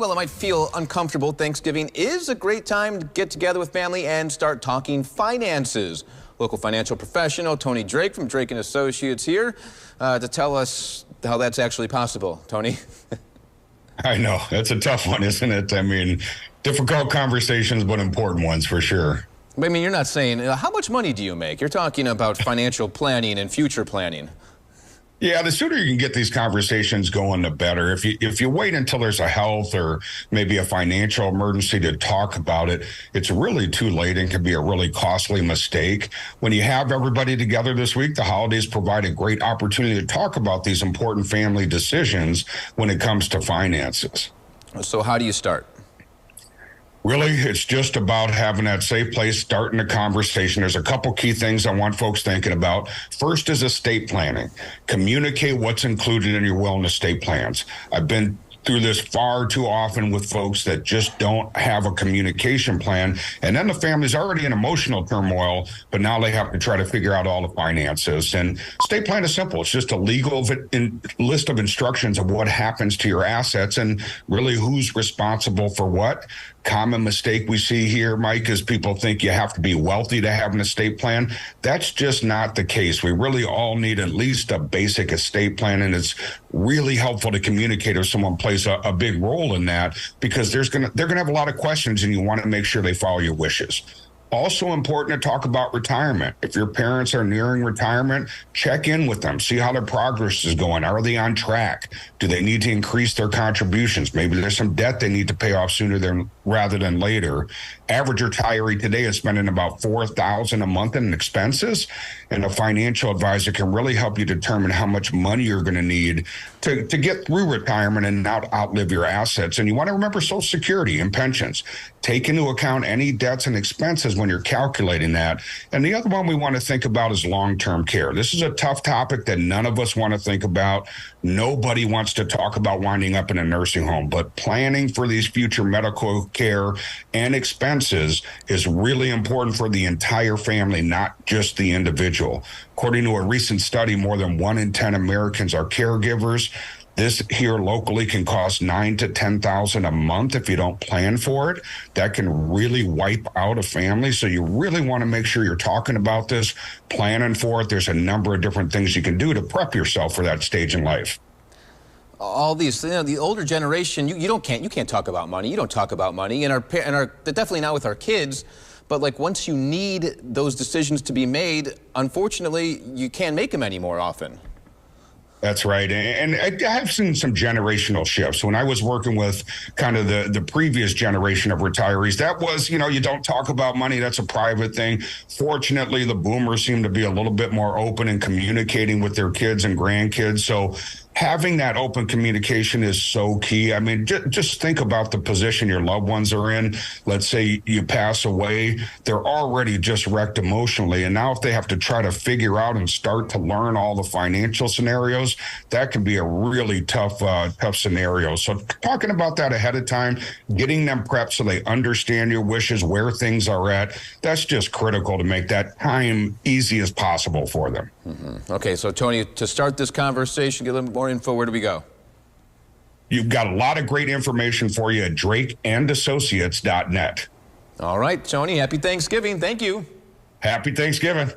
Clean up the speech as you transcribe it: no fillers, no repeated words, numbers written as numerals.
Well, it might feel uncomfortable. Thanksgiving is a great time to get together with family and start talking finances. Local financial professional Tony Drake from Drake & Associates here to tell us how that's actually possible. Tony? I know. That's a tough one, isn't it? I mean, difficult conversations, but important ones for sure. I mean, you're not saying, how much money do you make? You're talking about financial planning and future planning. Yeah, the sooner you can get these conversations going, the better. If you wait until there's a health or maybe a financial emergency to talk about it, it's really too late and can be a really costly mistake. When you have everybody together this week, the holidays provide a great opportunity to talk about these important family decisions when it comes to finances. So how do you start? Really, it's just about having that safe place, starting the conversation. There's a couple key things I want folks thinking about. First is estate planning. Communicate what's included in your will and estate plans. I've been through this far too often with folks that just don't have a communication plan. And then the family's already in emotional turmoil, but now they have to try to figure out all the finances. And estate plan is simple. It's just a legal list of instructions of what happens to your assets and really who's responsible for what. Common mistake we see here, Mike, is people think you have to be wealthy to have an estate plan. That's just not the case. We really all need at least a basic estate plan, and it's really helpful to communicate if someone plays a big role in that, because they're gonna have a lot of questions, and you want to make sure they follow your wishes. Also important to talk about retirement. If your parents are nearing retirement, check in with them. See how their progress is going. Are they on track? Do they need to increase their contributions? Maybe there's some debt they need to pay off sooner rather than later. Average retiree today is spending about $4,000 a month in expenses, and a financial advisor can really help you determine how much money you're going to need to get through retirement and not outlive your assets. And you want to remember Social Security and pensions. Take into account any debts and expenses when you're calculating that. And the other one we want to think about is long-term care. This is a tough topic that none of us want to think about. Nobody wants to talk about winding up in a nursing home, but planning for these future medical care and expenses is really important for the entire family, not just the individual. According to a recent study, more than 1 in 10 Americans are caregivers. This here locally can cost $9,000 to $10,000 a month if you don't plan for it. That can really wipe out a family. So you really want to make sure you're talking about this, planning for it. There's a number of different things you can do to prep yourself for that stage in life. All these, the older generation, you can't talk about money. You don't talk about money, and definitely not with our kids. But like once you need those decisions to be made, unfortunately, you can't make them anymore often. That's right. And I've seen some generational shifts. When I was working with kind of the previous generation of retirees, that was, you don't talk about money. That's a private thing. Fortunately, the boomers seem to be a little bit more open in communicating with their kids and grandkids. So having that open communication is so key. I mean, just think about the position your loved ones are in. Let's say you pass away, they're already just wrecked emotionally. And now if they have to try to figure out and start to learn all the financial scenarios, that can be a really tough scenario. So talking about that ahead of time, getting them prepped so they understand your wishes, where things are at, that's just critical to make that time easy as possible for them. Mm-hmm. Okay, so Tony, to start this conversation, get a little more info, where do we go? You've got a lot of great information for you at DrakeAndAssociates.net. All right, Tony, happy Thanksgiving. Thank you. Happy Thanksgiving.